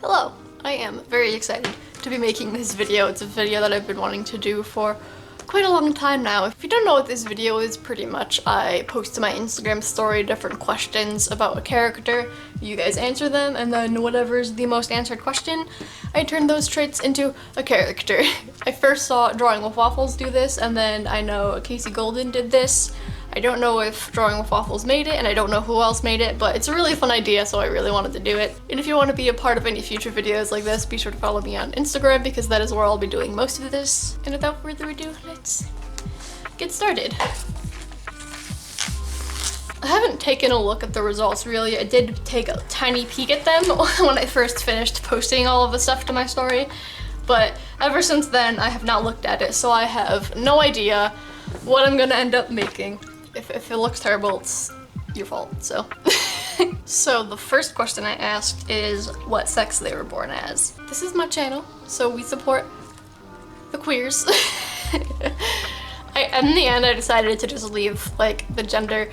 Hello! I am very excited to be making this video. It's a video that I've been wanting to do for quite a long time now. If you don't know what this video is, pretty much I post to my Instagram story different questions about a character, you guys answer them, and then whatever's the most answered question, I turn those traits into a character. I first saw Drawing with Waffles do this, and then I know Casey Golden did this. I don't know if Drawing with Waffles made it, and I don't know who else made it, but it's a really fun idea, so I really wanted to do it. And if you want to be a part of any future videos like this, be sure to follow me on Instagram, because that is where I'll be doing most of this. And without further ado, let's get started. I haven't taken a look at the results, really. I did take a tiny peek at them when I first finished posting all of the stuff to my story, but ever since then, I have not looked at it, so I have no idea what I'm gonna end up making. If it looks terrible, it's your fault, so. So the first question I asked is what sex they were born as. This is my channel, so we support the queers. In the end, I decided to just leave like the gender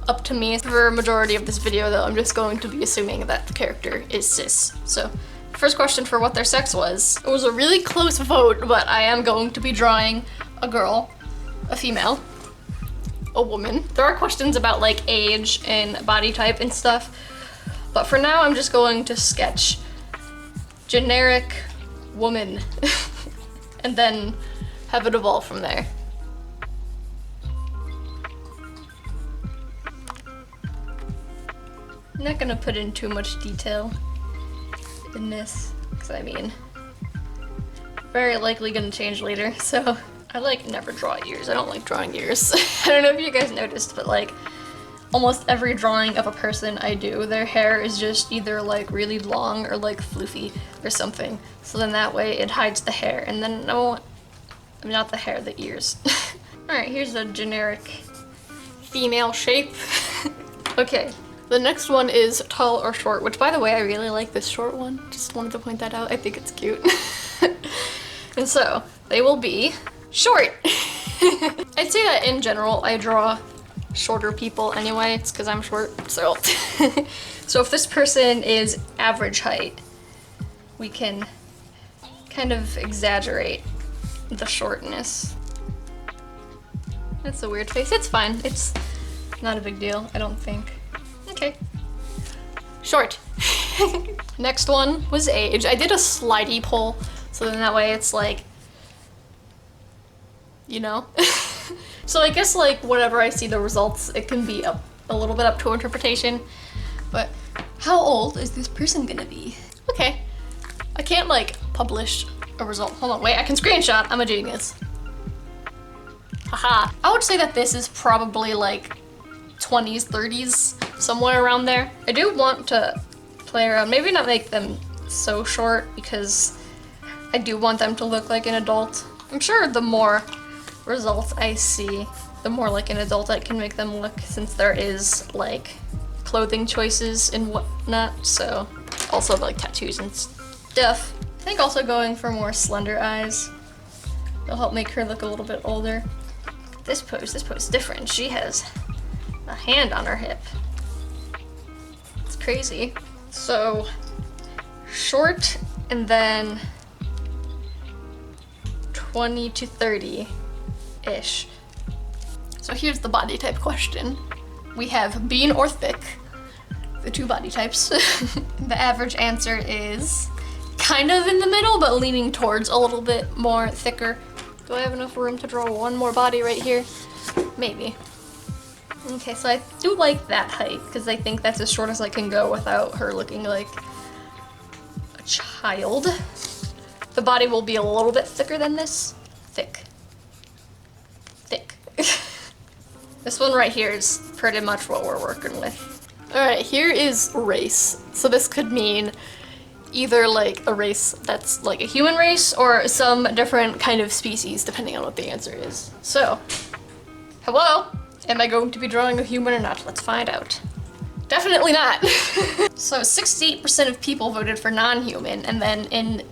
up to me. For a majority of this video though, I'm just going to be assuming that the character is cis. So first question for what their sex was. It was a really close vote, but I am going to be drawing a girl, a female, a woman. There are questions about like age and body type and stuff, but for now I'm just going to sketch generic woman and then have it evolve from there. I'm not gonna put in too much detail in this, because I mean, very likely gonna change later, so I like never draw ears. I don't like drawing ears. I don't know if you guys noticed, but like almost every drawing of a person I do, their hair is just either like really long or like floofy or something. So then that way it hides the hair, and then no, not the hair, the ears. Alright, here's a generic female shape. Okay, the next one is tall or short, which by the way, I really like this short one. Just wanted to point that out. I think it's cute. And so they will be short. I'd say that in general, I draw shorter people anyway. It's because I'm short, so. So if this person is average height, we can kind of exaggerate the shortness. That's a weird face. It's fine. It's not a big deal, I don't think. Okay. Short. Next one was age. I did a slidey poll, so then that way it's like, you know? So I guess like whenever I see the results, it can be a little bit up to interpretation. But how old is this person gonna be? Okay. I can't like publish a result. Hold on, wait, I can screenshot. I'm a genius. Haha. I would say that this is probably like 20s, 30s, somewhere around there. I do want to play around, maybe not make them so short because I do want them to look like an adult. I'm sure the more results I see, the more like an adult I can make them look, since there is like clothing choices and whatnot, so also like tattoos and stuff. I think also going for more slender eyes will help make her look a little bit older. This pose is different. She has a hand on her hip. It's crazy. So short and then 20 to 30-ish. So here's the body type question. We have bean or thick, the two body types. The average answer is kind of in the middle, but leaning towards a little bit more thicker. Do I have enough room to draw one more body right here? Maybe. Okay, so I do like that height, because I think that's as short as I can go without her looking like a child. The body will be a little bit thicker than this. Thick. Thick. This one right here is pretty much what we're working with. Alright, here is race. So this could mean either like a race that's like a human race or some different kind of species, depending on what the answer is. So, hello? Am I going to be drawing a human or not? Let's find out. Definitely not. So 68% of people voted for non-human, and then in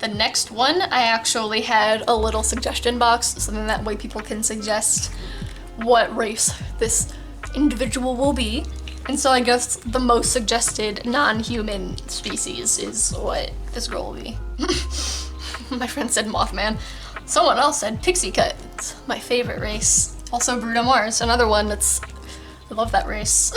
the next one, I actually had a little suggestion box, so then that way people can suggest what race this individual will be. And so I guess the most suggested non-human species is what this girl will be. My friend said Mothman. Someone else said Pixie Cut. It's my favorite race. Also Bruno Mars, another one that's, I love that race.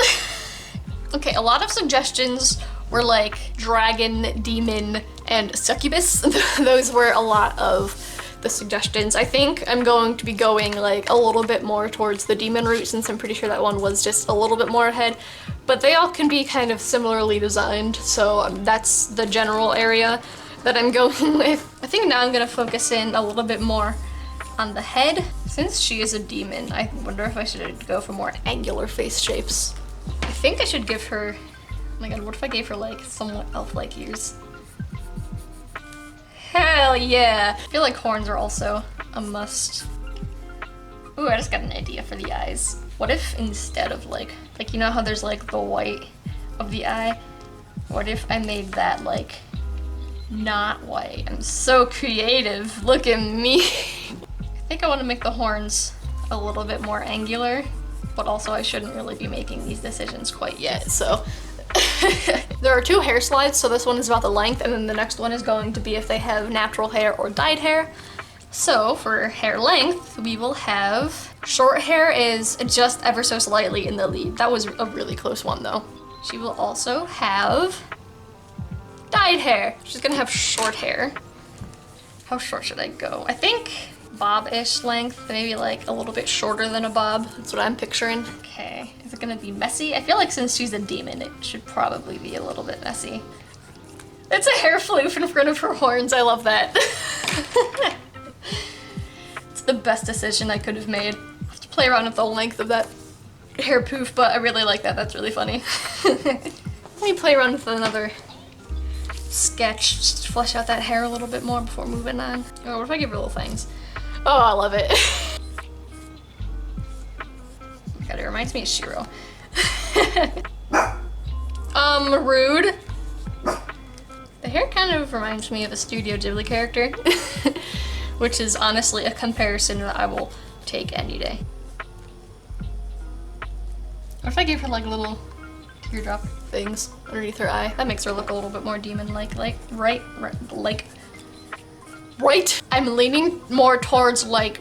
Okay, a lot of suggestions were like dragon, demon, and succubus. Those were a lot of the suggestions. I think I'm going to be going like a little bit more towards the demon route since I'm pretty sure that one was just a little bit more ahead, but they all can be kind of similarly designed, so that's the general area that I'm going with. I think now I'm gonna focus in a little bit more on the head. Since she is a demon, I wonder if I should go for more angular face shapes. I think I should give her, oh my god, what if I gave her like somewhat elf-like ears? Hell yeah! I feel like horns are also a must. Ooh, I just got an idea for the eyes. What if instead of like you know how there's like the white of the eye? What if I made that like not white? I'm so creative, look at me. I think I want to make the horns a little bit more angular, but also I shouldn't really be making these decisions quite yet, so. There are 2 hair slides, so this one is about the length, and then the next one is going to be if they have natural hair or dyed hair. So for hair length, we will have short hair is just ever so slightly in the lead. That was a really close one though. She will also have dyed hair. She's gonna have short hair. How short should I go? I think bob-ish length, maybe like a little bit shorter than a bob. That's what I'm picturing. Okay, is it gonna be messy? I feel like since she's a demon, it should probably be a little bit messy. It's a hair floof in front of her horns, I love that. It's the best decision I could have made. I have to play around with the length of that hair poof, but I really like that, that's really funny. Let me play around with another sketch, just to flesh out that hair a little bit more before moving on. Oh, what if I give her little fangs? Oh, I love it. God, it reminds me of Shiro. Rude. The hair kind of reminds me of a Studio Ghibli character, which is honestly a comparison that I will take any day. What if I gave her like little teardrop things underneath her eye? That makes her look a little bit more demon-like, right? I'm leaning more towards like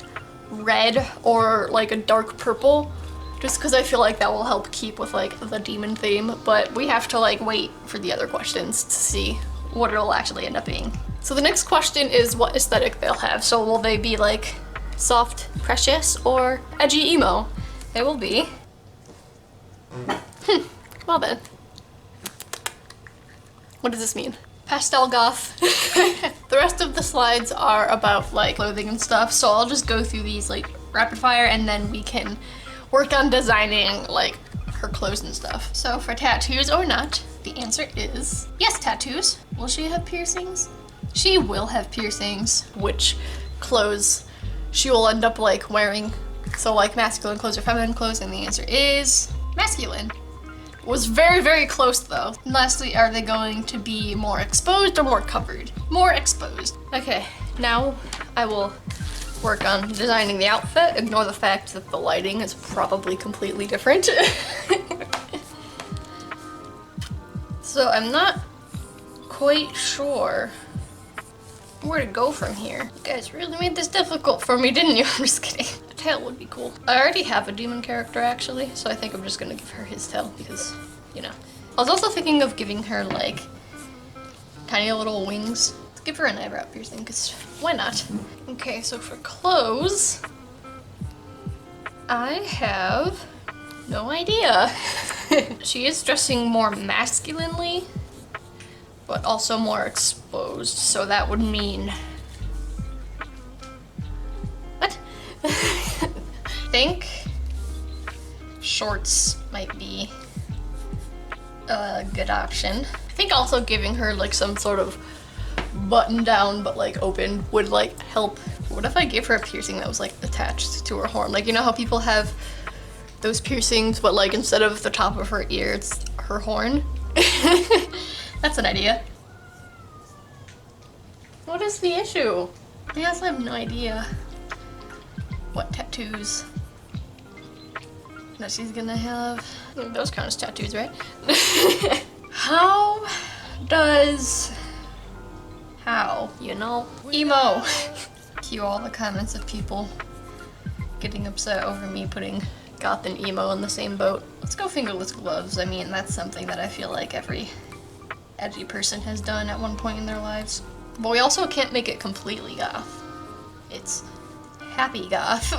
red or like a dark purple, just because I feel like that will help keep with like the demon theme, but we have to like wait for the other questions to see what it'll actually end up being. So the next question is what aesthetic they'll have. So will they be like soft, precious, or edgy emo? They will be. Well then. What does this mean? Pastel goth. The rest of the slides are about like clothing and stuff, so I'll just go through these like rapid fire and then we can work on designing like her clothes and stuff. So for tattoos or not, the answer is yes, tattoos. Will she have piercings? She will have piercings. Which clothes she will end up like wearing? So like masculine clothes or feminine clothes, and the answer is masculine. Was very, very close though. And lastly, are they going to be more exposed or more covered? More exposed. Okay, now I will work on designing the outfit. Ignore the fact that the lighting is probably completely different. So I'm not quite sure where to go from here. You guys really made this difficult for me, didn't you? I'm just kidding. A tail would be cool. I already have a demon character actually, so I think I'm just gonna give her his tail because, you know. I was also thinking of giving her like tiny little wings. Let's give her an eyebrow piercing because why not? Okay, so for clothes, I have no idea. She is dressing more masculinely, but also more exposed, so that would mean... What? I think shorts might be a good option. I think also giving her like some sort of button down but like open would like help. What if I gave her a piercing that was like attached to her horn? Like, you know how people have those piercings but like instead of the top of her ear it's her horn? That's an idea. What is the issue? I also have no idea what tattoos that she's gonna have. Those count as tattoos, right? How, you know? Emo! Cue all the comments of people getting upset over me putting goth and emo in the same boat. Let's go fingerless gloves. I mean, that's something that I feel like every edgy person has done at one point in their lives. But we also can't make it completely goth. It's happy goth.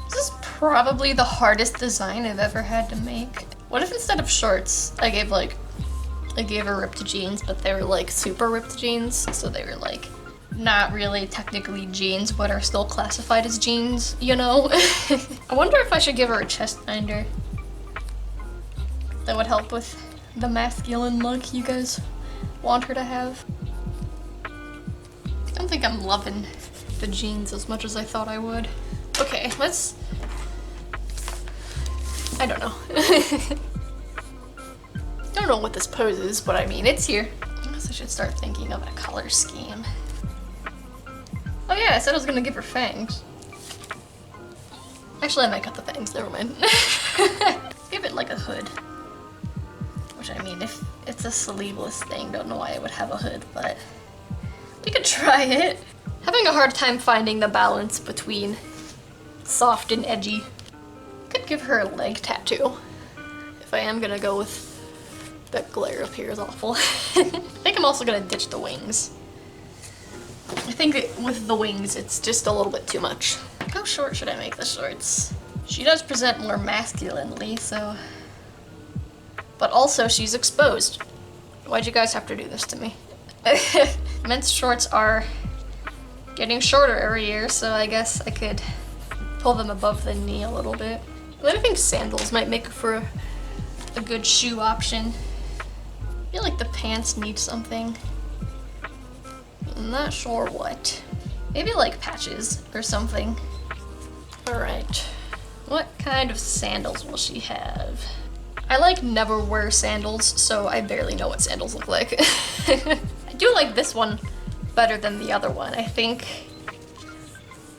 This is probably the hardest design I've ever had to make. What if instead of shorts, I gave her ripped jeans, but they were like super ripped jeans, so they were like not really technically jeans, but are still classified as jeans, you know? I wonder if I should give her a chest binder. That would help with the masculine look you guys want her to have. I don't think I'm loving the jeans as much as I thought I would. Okay, let's... I don't know. Don't know what this pose is, but I mean, it's here. I guess I should start thinking of a color scheme. Oh yeah, I said I was gonna give her fangs. Actually, I might cut the fangs, never mind. Give it like a hood. Which, I mean, if it's a sleeveless thing, don't know why I would have a hood, but we could try it. Having a hard time finding the balance between soft and edgy. Could give her a leg tattoo. If I am gonna go with that glare up here is awful. I think I'm also gonna ditch the wings. I think with the wings, it's just a little bit too much. How short should I make the shorts? She does present more masculinely, so... But also, she's exposed. Why'd you guys have to do this to me? Men's shorts are getting shorter every year, so I guess I could pull them above the knee a little bit. But I think sandals might make for a good shoe option. I feel like the pants need something. I'm not sure what. Maybe like patches or something. Alright. What kind of sandals will she have? I like never wear sandals, so I barely know what sandals look like. I do like this one better than the other one. I think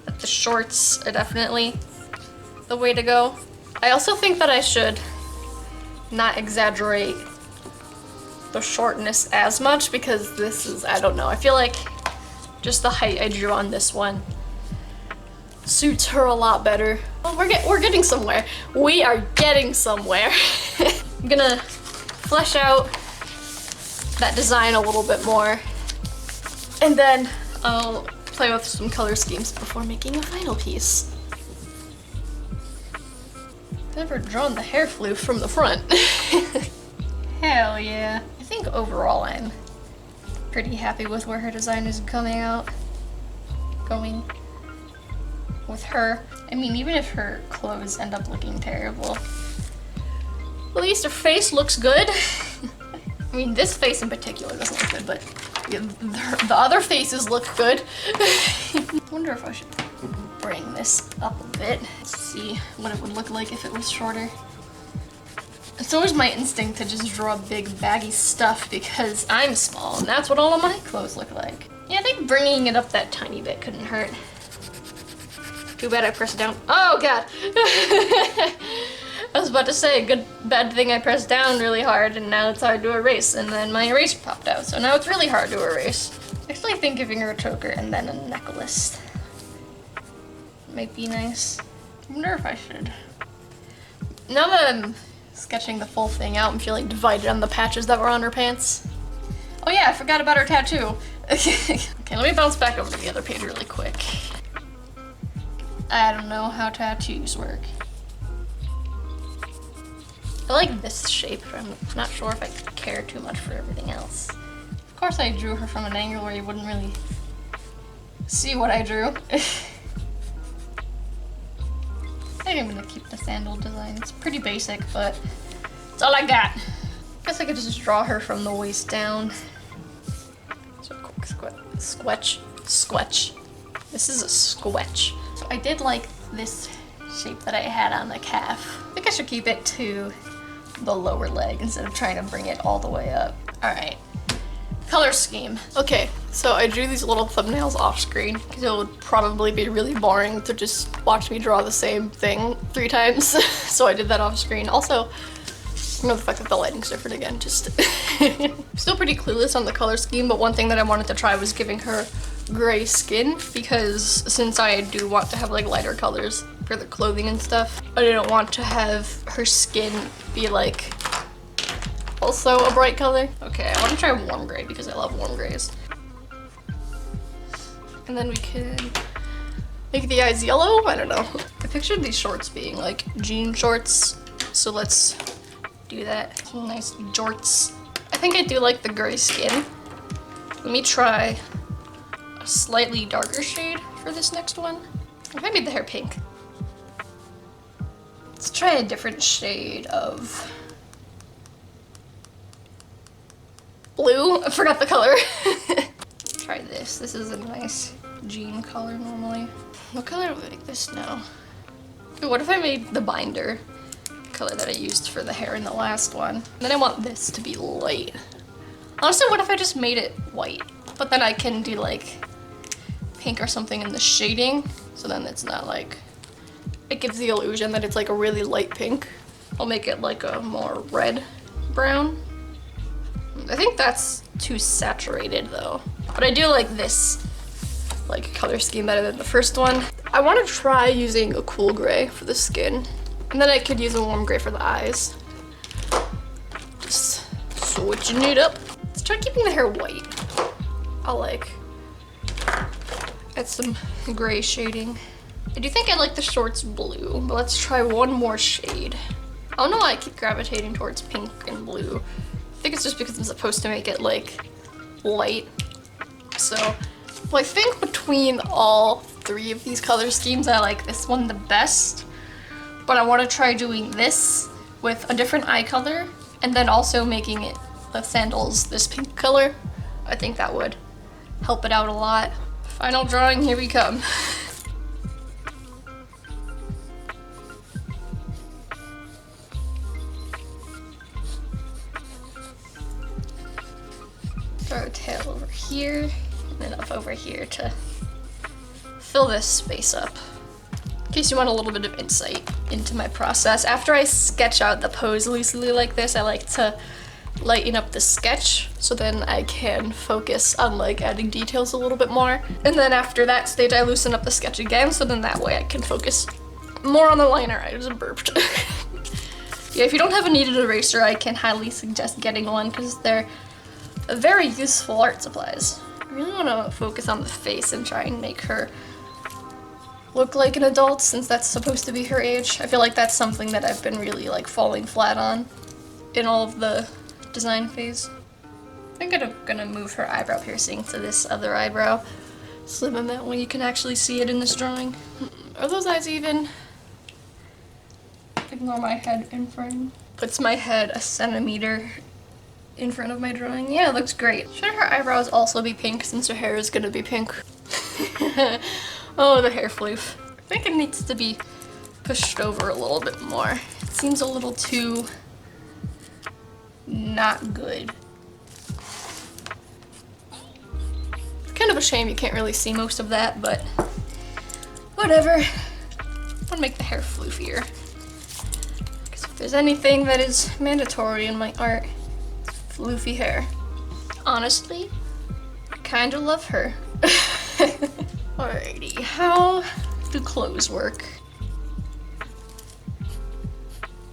that the shorts are definitely the way to go. I also think that I should not exaggerate the shortness as much because this is, I don't know, I feel like just the height I drew on this one suits her a lot better. Well, we're getting somewhere. We are getting somewhere. I'm gonna flesh out that design a little bit more, and then I'll play with some color schemes before making a final piece. Never drawn the hair floof from the front. Hell yeah. I think overall I'm pretty happy with where her design is coming out. Going with her. I mean, even if her clothes end up looking terrible, at least her face looks good. I mean, this face in particular doesn't look good, but the other faces look good. I wonder if I should bring this up a bit. Let's see what it would look like if it was shorter. It's always my instinct to just draw big baggy stuff because I'm small and that's what all of my clothes look like. Yeah, I think bringing it up that tiny bit couldn't hurt. Too bad I pressed down. Oh god! I was about to say, bad thing I pressed down really hard and now it's hard to erase, and then my eraser popped out, so now it's really hard to erase. I actually think giving her a choker and then a necklace might be nice. I wonder if I should. Now that I'm sketching the full thing out, I'm feeling divided on the patches that were on her pants. Oh yeah, I forgot about her tattoo. Okay, let me bounce back over to the other page really quick. I don't know how tattoos work. I like this shape, but I'm not sure if I care too much for everything else. Of course I drew her from an angle where you wouldn't really see what I drew. I think I'm gonna keep the sandal design. It's pretty basic, but it's all I got. Guess I could just draw her from the waist down. So a quick squetch. This is a squetch. So I did like this shape that I had on the calf. I think I should keep it to the lower leg instead of trying to bring it all the way up. All right. Color scheme. Okay, so I drew these little thumbnails off screen because it would probably be really boring to just watch me draw the same thing 3 times. So I did that off screen. Also, the fact that the lighting's different again, just still pretty clueless on the color scheme, but one thing that I wanted to try was giving her gray skin, because since I do want to have like lighter colors for the clothing and stuff, I didn't want to have her skin be like also a bright color. Okay, I want to try warm gray because I love warm grays. And then we can make the eyes yellow. I don't know. I pictured these shorts being like jean shorts, so let's do that. Some nice jorts. I think I do like the gray skin. Let me try a slightly darker shade for this next one. If I made the hair pink. Let's try a different shade of blue. I forgot the color. Try this. This is a nice jean color normally. What color would I make this now? Ooh, what if I made the binder color that I used for the hair in the last one? And then I want this to be light. Honestly, what if I just made it white? But then I can do like pink or something in the shading, so then it's not like, it gives the illusion that it's like a really light pink. I'll make it like a more red brown. I think that's too saturated though. But I do like this like color scheme better than the first one. I want to try using a cool gray for the skin. And then I could use a warm gray for the eyes. Just switching it up. Let's try keeping the hair white. I'll like add some gray shading. I do think I like the shorts blue, but let's try one more shade. I don't know why I keep gravitating towards pink and blue. I think it's just because I'm supposed to make it like light. So, well, I think between all 3 of these color schemes, I like this one the best. But I want to try doing this with a different eye color and then also making it the sandals this pink color. I think that would help it out a lot. Final drawing, here we come. Throw a tail over here and then up over here to fill this space up. In case you want a little bit of insight into my process, after I sketch out the pose loosely like this, I like to lighten up the sketch so then I can focus on like adding details a little bit more. And then after that stage, I loosen up the sketch again, so then that way I can focus more on the liner. I just burped. Yeah, if you don't have a kneaded eraser, I can highly suggest getting one because they're very useful art supplies. I really want to focus on the face and try and make her look like an adult, since that's supposed to be her age. I feel like that's something that I've been really like falling flat on in all of the design phase. I think I'm gonna move her eyebrow piercing to this other eyebrow, so then that way you can actually see it in this drawing. Are those eyes even? Ignore my head in frame. Puts my head a centimeter in front of my drawing. Yeah, it looks great. Should her eyebrows also be pink since her hair is gonna be pink? Oh, the hair floof. I think it needs to be pushed over a little bit more. It seems a little too not good. Kind of a shame you can't really see most of that, but whatever. I want to make the hair floofier. Because if there's anything that is mandatory in my art, it's floofy hair. Honestly, I kind of love her. Alrighty, how do clothes work?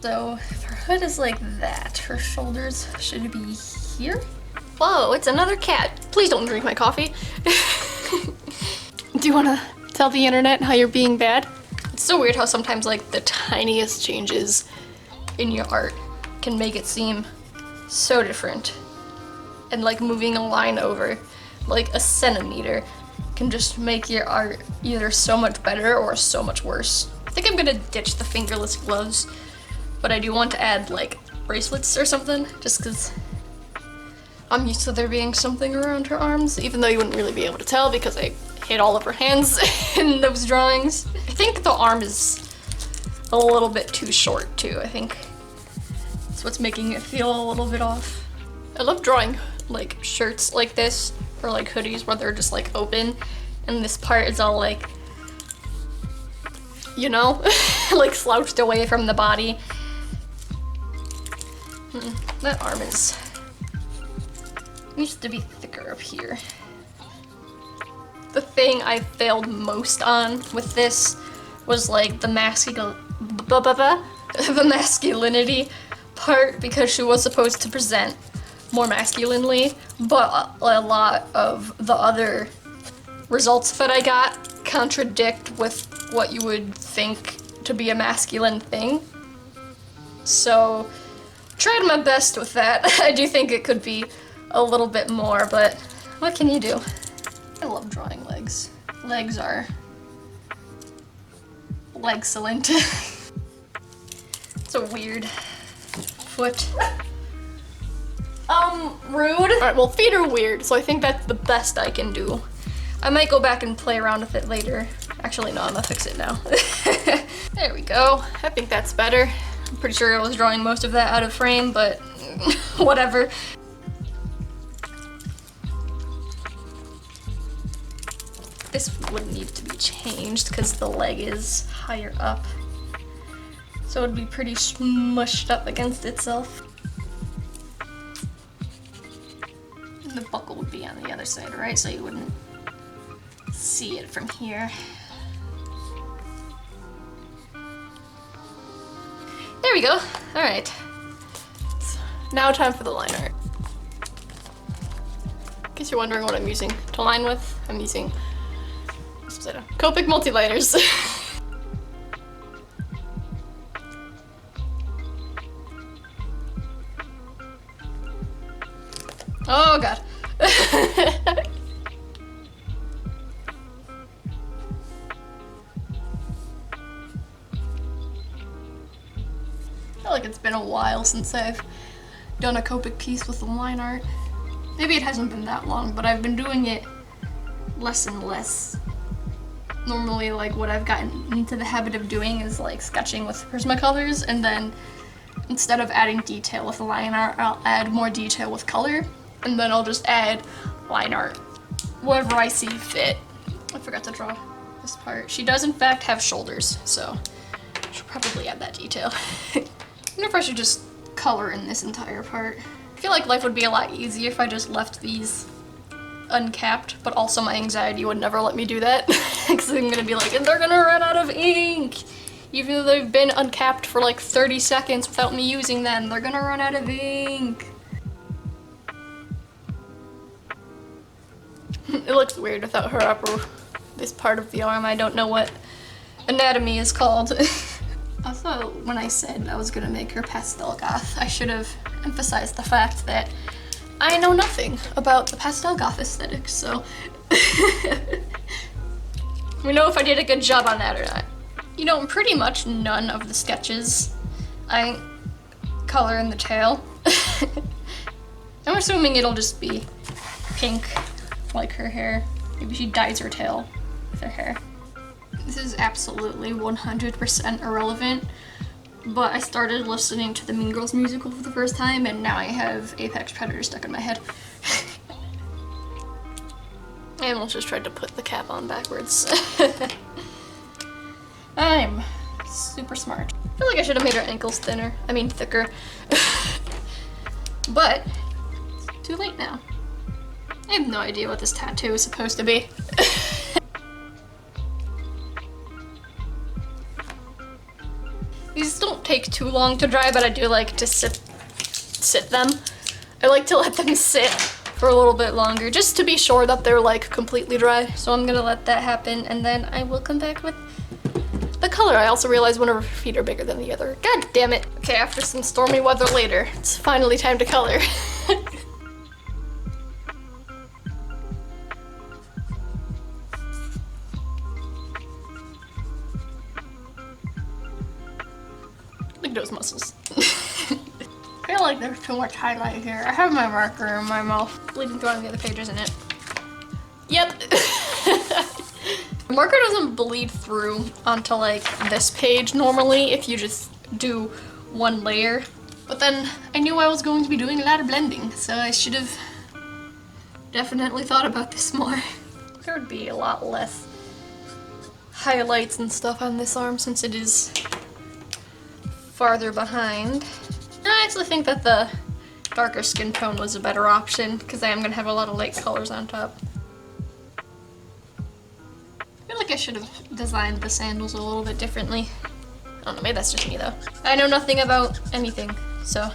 So if her hood is like that, her shoulders should be here. Whoa, it's another cat. Please don't drink my coffee. Do you want to tell the internet how you're being bad? It's so weird how sometimes like the tiniest changes in your art can make it seem so different. And like moving a line over like a centimeter can just make your art either so much better or so much worse. I think I'm gonna ditch the fingerless gloves, but I do want to add like bracelets or something, just because I'm used to there being something around her arms, even though you wouldn't really be able to tell because I hid all of her hands in those drawings. I think the arm is a little bit too short too. I think that's what's making it feel a little bit off. I love drawing like shirts like this, or like hoodies where they're just like open, and this part is all like, you know, like slouched away from the body. That arm needs to be thicker up here. The thing I failed most on with this was like the masculinity part, because she was supposed to present more masculinely, but a lot of the other results that I got contradict with what you would think to be a masculine thing. So tried my best with that. I do think it could be a little bit more, but what can you do? I love drawing legs. Legs are excellent. It's a weird foot. Rude. Alright, well, feet are weird, so I think that's the best I can do. I might go back and play around with it later. Actually, no, I'm gonna fix it now. There we go. I think that's better. I'm pretty sure I was drawing most of that out of frame, but whatever. This would need to be changed because the leg is higher up. So it would be pretty smushed up against itself. And the buckle would be on the other side, right? So you wouldn't see it from here. There we go. All right. So now time for the line art. In case you're wondering what I'm using to line with, I'm using Copic multiliners. Oh god. I feel like it's been a while since I've done a Copic piece with the line art. Maybe it hasn't been that long, but I've been doing it less and less. Normally, like, what I've gotten into the habit of doing is like sketching with Prismacolors, and then instead of adding detail with the line art, I'll add more detail with color, and then I'll just add line art wherever I see fit. I forgot to draw this part. She does in fact have shoulders, so I should probably add that detail. I wonder if I should just color in this entire part. I feel like life would be a lot easier if I just left these uncapped, but also my anxiety would never let me do that because I'm gonna be like, and they're gonna run out of ink. Even though they've been uncapped for like 30 seconds without me using them, they're gonna run out of ink. It looks weird without her upper, this part of the arm. I don't know what anatomy is called. Also, when I said I was gonna make her pastel goth, I should have emphasized the fact that I know nothing about the pastel goth aesthetic, so we know if I did a good job on that or not. You know, pretty much none of the sketches I color in the tail. I'm assuming it'll just be pink, like her hair. Maybe she dyes her tail with her hair. This is absolutely 100% irrelevant, but I started listening to the Mean Girls musical for the first time, and now I have Apex Predator stuck in my head. I almost just tried to put the cap on backwards. I'm super smart. I feel like I should have made her ankles thinner. I mean, thicker. But it's too late now. I have no idea what this tattoo is supposed to be. These don't take too long to dry, but I do like to sit them. I like to let them sit for a little bit longer, just to be sure that they're like completely dry. So I'm gonna let that happen, and then I will come back with the color. I also realized one of her feet are bigger than the other. God damn it. Okay, after some stormy weather later, it's finally time to color. Look at those muscles. I feel like there's too much highlight here. I have my marker in my mouth. Bleeding through on the other page, isn't it? Yep. The marker doesn't bleed through onto like this page normally if you just do one layer. But then I knew I was going to be doing a lot of blending, so I should have definitely thought about this more. There would be a lot less highlights and stuff on this arm since it is farther behind. I actually think that the darker skin tone was a better option because I am going to have a lot of light colors on top. I feel like I should have designed the sandals a little bit differently. I don't know, maybe that's just me though. I know nothing about anything, so.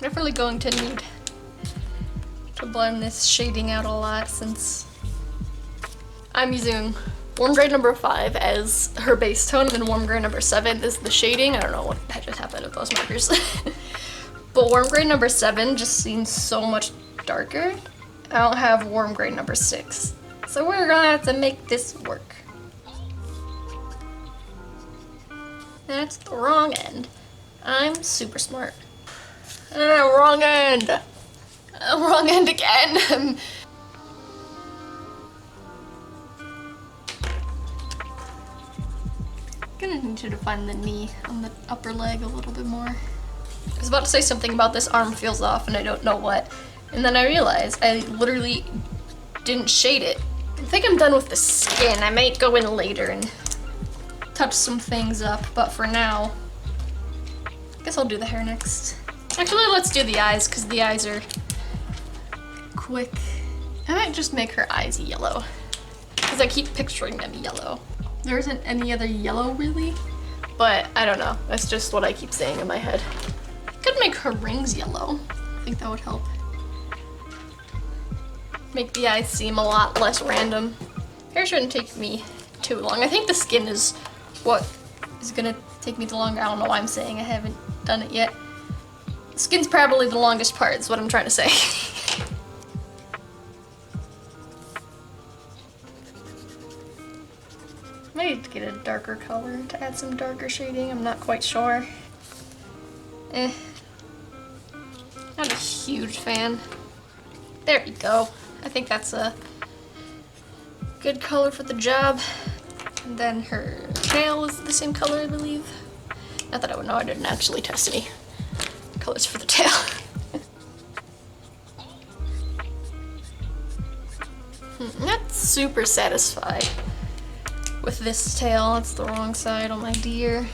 Definitely going to need to blend this shading out a lot since I'm using warm gray number 5 as her base tone, and then warm gray number 7 is the shading. I don't know what just happened with those markers. But warm gray number 7 just seems so much darker. I don't have warm gray number 6. So we're gonna have to make this work. That's the wrong end. I'm super smart. Wrong end! Wrong end again! Gonna need to define the knee on the upper leg a little bit more. I was about to say something about this arm feels off and I don't know what. And then I realized I literally didn't shade it. I think I'm done with the skin. I might go in later and touch some things up, but for now, I guess I'll do the hair next. Actually, let's do the eyes because the eyes are quick. I might just make her eyes yellow because I keep picturing them yellow. There isn't any other yellow really, but I don't know. That's just what I keep saying in my head. Could make her rings yellow. I think that would help. Make the eyes seem a lot less random. Hair shouldn't take me too long. I think the skin is what is gonna take me too long. I don't know why I'm saying I haven't done it yet. The skin's probably the longest part is what I'm trying to say. I need to get a darker color to add some darker shading. I'm not quite sure. Not a huge fan. There we go. I think that's a good color for the job. And then her tail is the same color, I believe. Not that I would know, I didn't actually test any colors for the tail. Not super satisfied with this tail. It's the wrong side, oh my dear.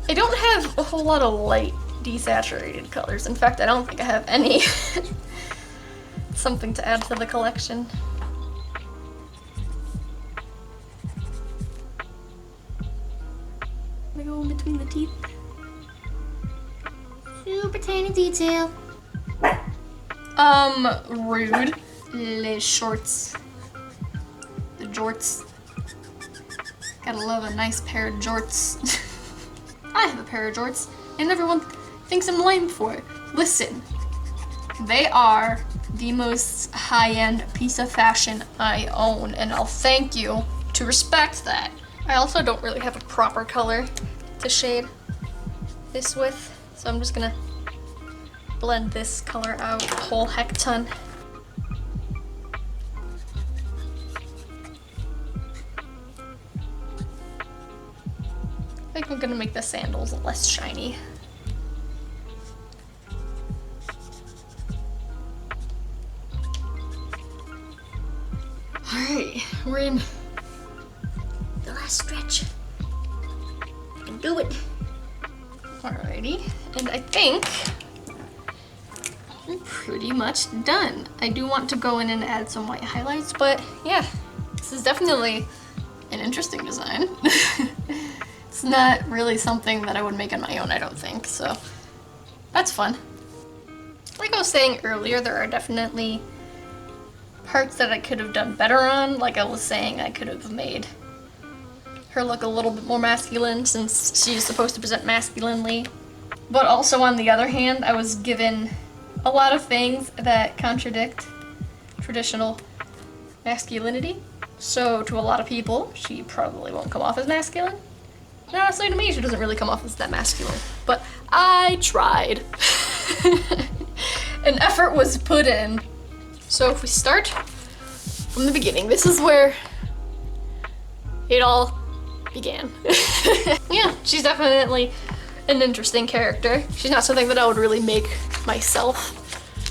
I don't have a whole lot of light desaturated colors. In fact, I don't think I have any. Something to add to the collection. I'm gonna go in between the teeth. Super tiny detail. Rude. Les shorts. The jorts. Gotta love a nice pair of jorts. I have a pair of jorts, and everyone thinks I'm lame for it. Listen, they are the most high-end piece of fashion I own, and I'll thank you to respect that. I also don't really have a proper color to shade this with, so I'm just gonna blend this color out a whole heck ton. I think I'm gonna make the sandals less shiny. Alright, we're in the last stretch. I can do it. Alrighty, and I think I'm pretty much done. I do want to go in and add some white highlights, but yeah, this is definitely an interesting design. It's not really something that I would make on my own, I don't think, so that's fun. Like I was saying earlier, there are definitely parts that I could have done better on. Like I was saying, I could have made her look a little bit more masculine since she's supposed to present masculinely. But also on the other hand, I was given a lot of things that contradict traditional masculinity. So to a lot of people, she probably won't come off as masculine. And honestly, to me, she doesn't really come off as that masculine. But I tried. An effort was put in. So if we start from the beginning, this is where it all began. Yeah, she's definitely an interesting character. She's not something that I would really make myself.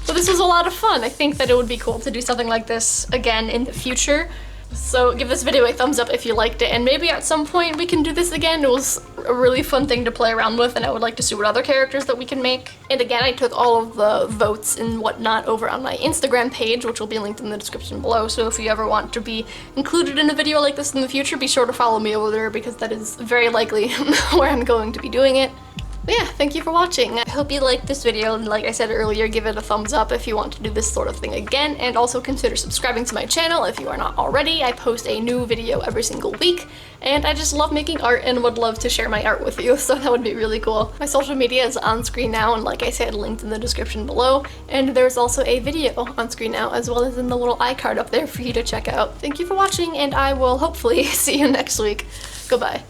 But this was a lot of fun. I think that it would be cool to do something like this again in the future. So give this video a thumbs up if you liked it, and maybe at some point we can do this again. It was a really fun thing to play around with, and I would like to see what other characters that we can make. And again, I took all of the votes and whatnot over on my Instagram page, which will be linked in the description below. So if you ever want to be included in a video like this in the future, be sure to follow me over there, because that is very likely where I'm going to be doing it. But yeah, thank you for watching. I hope you liked this video, and like I said earlier, give it a thumbs up if you want to do this sort of thing again, and also consider subscribing to my channel if you are not already. I post a new video every single week, and I just love making art and would love to share my art with you, so that would be really cool. My social media is on screen now, and like I said, linked in the description below, and there's also a video on screen now, as well as in the little iCard up there for you to check out. Thank you for watching, and I will hopefully see you next week. Goodbye.